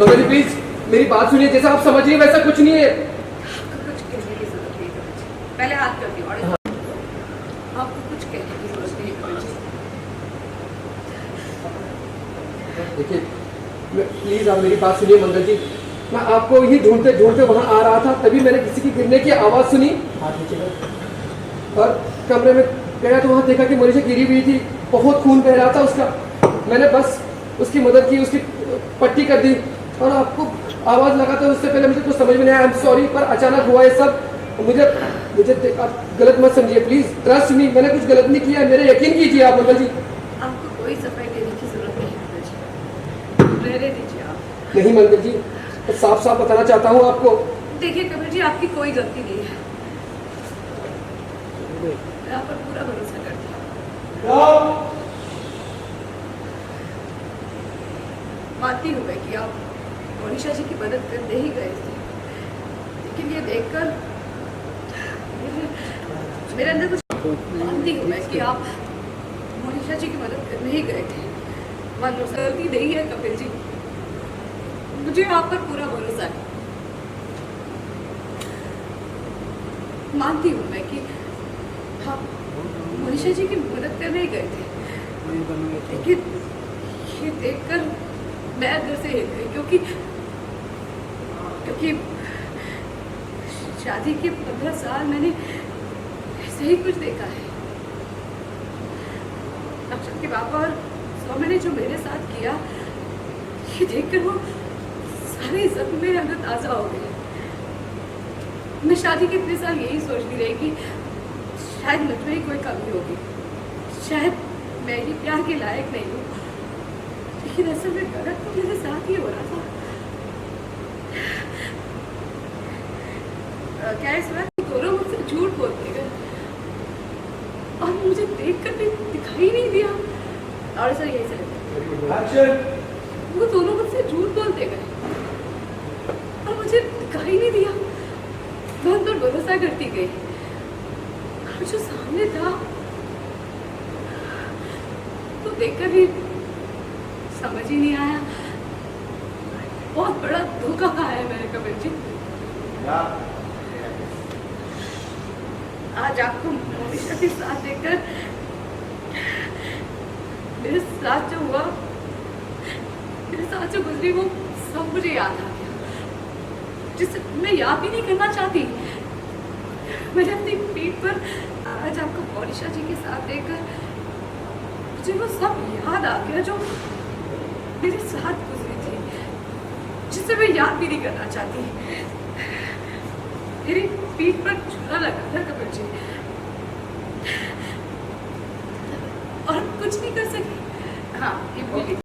मगर जी प्लीज मेरी बात सुनिए, जैसा आप समझ रही हैं वैसा कुछ नहीं है। कुछ कहने की जरूरत नहीं है, पहले हाथ कर दियो। आपको कुछ कहने की जरूरत नहीं है। देखिए प्लीज आप मेरी बात सुनिए मंगल जी, मैं आपको ही ढूंढते ढूंढते वहां आ रहा था, तभी मैंने किसी की गिरने की आवाज सुनी और कमरे में गया तो वहां देखा कि मनीषा गिरी हुई थी, बहुत खून बह रहा था उसका। मैंने बस उसकी मदद की, उसकी पट्टी कर दी और आपको आवाज लगा था। उससे पहले मुझे कुछ समझ में नहीं आया, आई एम सॉरी, पर अचानक हुआ ये सब। मुझे आप गलत मत समझिए प्लीज, ट्रस्ट मी, मैंने कुछ गलत नहीं किया, मेरे यकीन कीजिए आप मंगल जी। आपको कोई सफाई देने की जरूरत नहीं है, रहने दीजिए आप। नहीं मंगल जी, तो साफ साफ बताना चाहता हूँ आपको। देखिए कबीर जी, आपकी कोई गलती नहीं है, मैं आप पर पूरा भरोसा करती हूँ। मानती हूँ मैं कि आप मनीषा जी की मदद करने ही गए थे, लेकिन ये देखकर मेरे अंदर कुछ, मानती हूँ मैं कि आप मनीषा जी की मदद करने ही गए थे, मानो गलती नहीं है कपिल जी, मुझे आप पर पूरा भरोसा है। मानती हूँ मैं कि आप मनीषा जी की मदद करने ही गए थे, लेकिन ये देखकर मैं अंदर से हिल गई, क्योंकि शादी के 15 साल मैंने ऐसे ही कुछ देखा है। अक्षत के पापा और सौम्य ने जो मेरे साथ किया, ये देखकर वो सारे जख्म मेरे अंदर ताजा हो गए। मैं शादी के इतने साल यही सोचती रही कि शायद मुझ में ही कोई कमी होगी, शायद मैं ही प्यार के लायक नहीं हूँ, लेकिन असल में गलत तो मेरे साथ ही हो रहा था। क्या इस बात दोनों मुझसे झूठ बोलते गए और मुझे देखकर भी दिखाई नहीं दिया। और सर यही सर, वो दोनों मुझसे झूठ बोलते गए और मुझे दिखाई नहीं दिया। मैं उन पर भरोसा करती गई और जो सामने था तो देखकर भी समझ ही नहीं आया। बहुत बड़ा धोखा खाया है मैंने कबीर जी। आज आपको मनीषा के साथ देखकर मेरे साथ जो हुआ, मेरे साथ जो गुजरी, वो सब मुझे याद आ गया, जिसे मैं याद भी नहीं करना चाहती। मैंने अपनी पीठ पर आज आपको मनीषा जी के साथ देखकर मुझे वो सब याद आ गया जो मेरे साथ गुजरी थी, जिसे मैं याद भी नहीं करना चाहती। मेरी पीठ पर छुरा लगा था कबीर जी और कुछ नहीं कर सकी। हाँ ये बोली